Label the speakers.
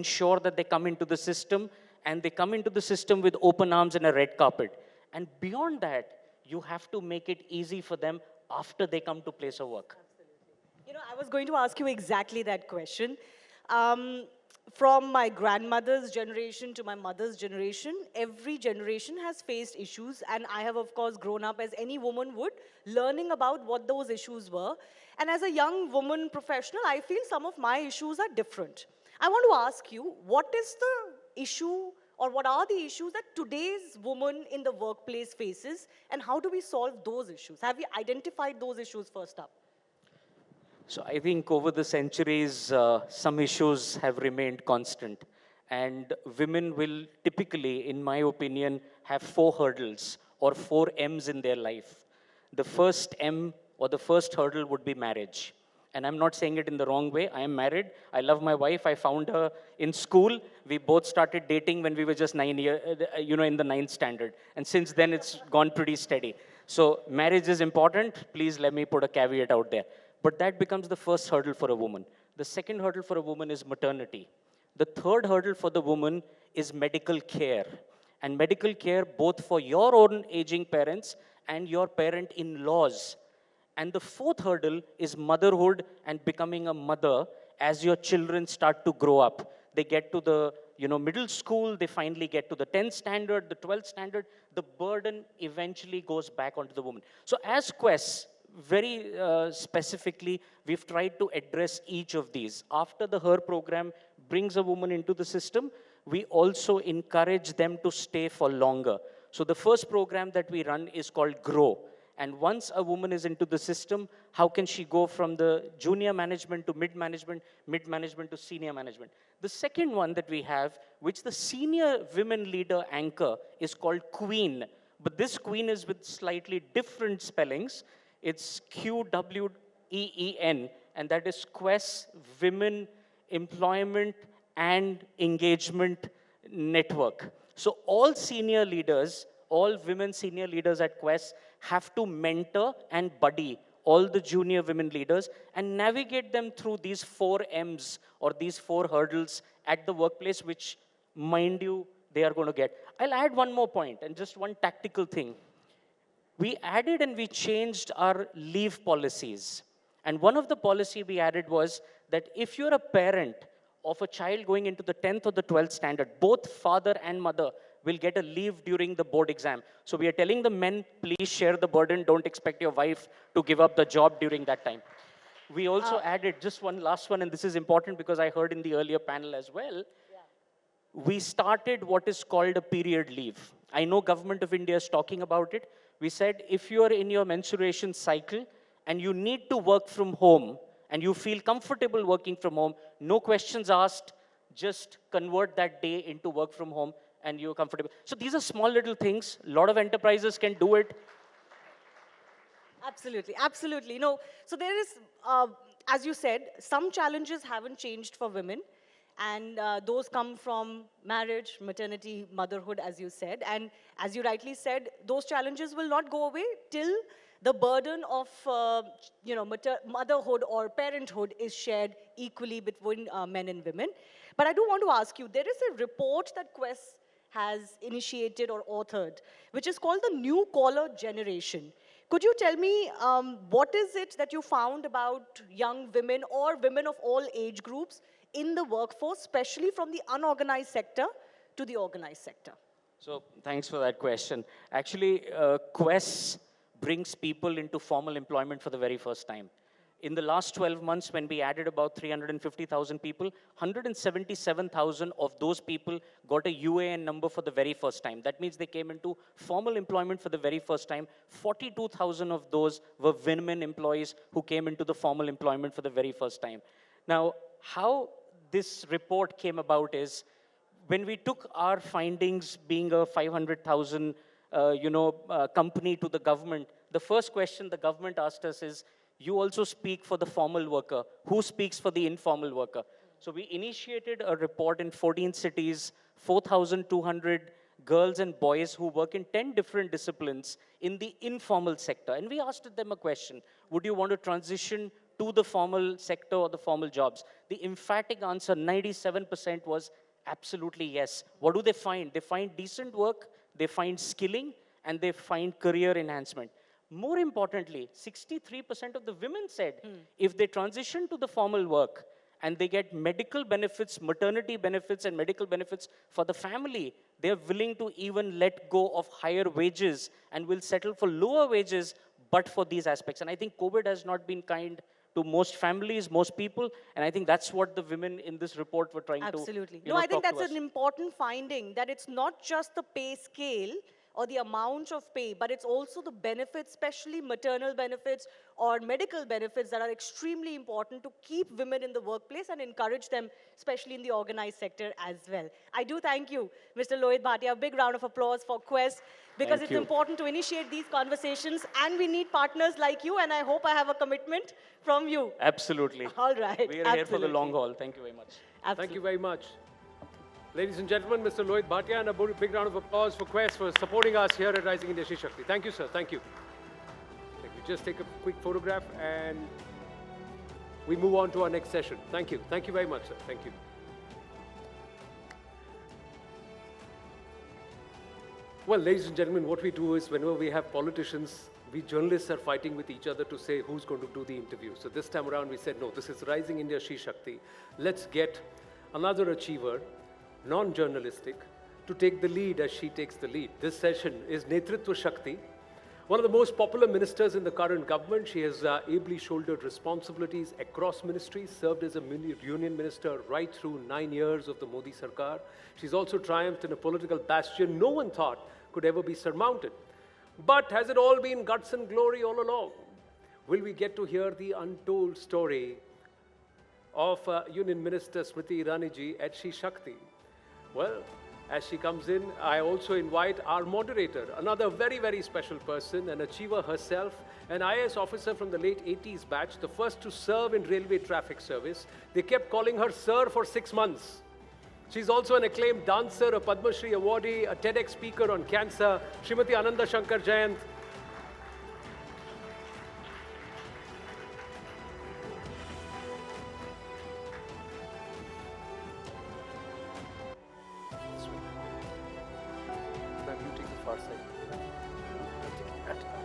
Speaker 1: ensure that they come into the system, and they come into the system with open arms and a red carpet. And beyond that, you have to make it easy for them after they come to place of work.
Speaker 2: You know, I was going to ask you exactly that question. Um, from my grandmother's generation to my mother's generation, every generation has faced issues, and I have, of course, grown up as any woman would, learning about what those issues were. And as a young woman professional, I feel some of my issues are different. I want to ask you, what is the issue, or what are the issues that today's woman in the workplace faces, and how do we solve those issues? Have you identified those issues first up?
Speaker 1: So I think over the centuries, some issues have remained constant. And women will typically, in my opinion, have 4 hurdles or 4 M's in their life. The first M or the first hurdle would be marriage. And I'm not saying it in the wrong way. I am married. I love my wife. I found her in school. We both started dating when we were just 9 years, in the 9th standard. And since then, it's gone pretty steady. So marriage is important. Please let me put a caveat out there. But that becomes the first hurdle for a woman. The second hurdle for a woman is maternity. The third hurdle for the woman is medical care. And medical care both for your own aging parents and your parent-in-laws. And the fourth hurdle is motherhood and becoming a mother as your children start to grow up. They get to the middle school, they finally get to the 10th standard, the 12th standard. The burden eventually goes back onto the woman. So as Quess, very specifically, we've tried to address each of these. After the HER program brings a woman into the system, we also encourage them to stay for longer. So the first program that we run is called GROW. And once a woman is into the system, how can she go from the junior management to mid-management to senior management? The second one that we have, which the senior women leader anchor, is called QUEEN. But this QUEEN is with slightly different spellings. It's QWEEN, and that is Quess Women Employment and Engagement Network. So all senior leaders, all women senior leaders at Quess have to mentor and buddy all the junior women leaders and navigate them through these 4 M's or these 4 hurdles at the workplace, which, mind you, they are going to get. I'll add one more point and just one tactical thing. We added and we changed our leave policies. And one of the policy we added was that if you're a parent of a child going into the 10th or the 12th standard, both father and mother will get a leave during the board exam. So we are telling the men, please share the burden. Don't expect your wife to give up the job during that time. We also added just one last one, and this is important because I heard in the earlier panel as well. We started what is called a period leave. I know Government of India is talking about it. We said if you are in your menstruation cycle and you need to work from home and you feel comfortable working from home, no questions asked, just convert that day into work from home and you're comfortable. So these are small little things. A lot of enterprises can do it.
Speaker 2: Absolutely, absolutely. No, so there is, as you said, some challenges haven't changed for women. And those come from marriage, maternity, motherhood, as you said. And as you rightly said, those challenges will not go away till the burden of motherhood or parenthood is shared equally between men and women. But I do want to ask you, there is a report that Quess has initiated or authored, which is called the New Collar Generation. Could you tell me what is it that you found about young women or women of all age groups in the workforce, especially from the unorganized sector to the organized sector?
Speaker 1: So thanks for that question. Actually, Quess brings people into formal employment for the very first time. In the last 12 months, when we added about 350,000 people, 177,000 of those people got a UAN number for the very first time. That means they came into formal employment for the very first time. 42,000 of those were women employees who came into the formal employment for the very first time. Now, how this report came about is when we took our findings, being a 500,000 company, to the government, the first question the government asked us is, you also speak for the formal worker. Who speaks for the informal worker? So we initiated a report in 14 cities, 4,200 girls and boys who work in 10 different disciplines in the informal sector. And we asked them a question: would you want to transition to the formal sector or the formal jobs? The emphatic answer, 97%, was absolutely yes. What do they find? They find decent work, they find skilling, and they find career enhancement. More importantly, 63% of the women said if they transition to the formal work and they get medical benefits, maternity benefits, and medical benefits for the family, they're willing to even let go of higher wages and will settle for lower wages, but for these aspects. And I think COVID has not been kind to most families, most people, and I think that's what the women in this report were trying
Speaker 2: Absolutely.
Speaker 1: to,
Speaker 2: No, I think
Speaker 1: talk to
Speaker 2: that's
Speaker 1: us.
Speaker 2: an important finding, that it's not just the pay scale or the amount of pay, but it's also the benefits, especially maternal benefits or medical benefits, that are extremely important to keep women in the workplace and encourage them, especially in the organized sector as well. I do thank you, Mr. Lohit Bhatia. A big round of applause for Quess, because
Speaker 1: Thank
Speaker 2: it's
Speaker 1: you.
Speaker 2: important to initiate these conversations, and we need partners like you, and I hope I have a commitment from you.
Speaker 1: Absolutely.
Speaker 2: All right.
Speaker 1: We are here for the long
Speaker 2: Absolutely.
Speaker 1: haul. Thank you very much.
Speaker 2: Absolutely.
Speaker 3: Thank you very much. Ladies and gentlemen, Mr. Lohit Bhatia, and a big round of applause for Quess for supporting us here at Rising India Shakti. Thank you, sir. Thank you. Thank you. Just take a quick photograph and we move on to our next session. Thank you. Thank you very much, sir. Thank you. Well, ladies and gentlemen, what we do is whenever we have politicians, we journalists are fighting with each other to say who's going to do the interview. So this time around, we said, no, this is Rising India Shakti. Let's get another achiever, non-journalistic, to take the lead as she takes the lead. This session is Netritva Shakti, one of the most popular ministers in the current government. She has ably shouldered responsibilities across ministries, served as a union minister right through 9 years of the Modi Sarkar. She's also triumphed in a political bastion no one thought could ever be surmounted. But has it all been guts and glory all along? Will we get to hear the untold story of Union Minister Smriti Irani ji at Shri Shakti? Well, as she comes in, I also invite our moderator, another very, very special person, an achiever herself, an IAS officer from the late 80s batch, the first to serve in railway traffic service. They kept calling her sir for 6 months. She's also an acclaimed dancer, a Padma Shri awardee, a TEDx speaker on cancer, Srimati Ananda Shankar Jayant. Ma'am, you take the far side. I'll take that.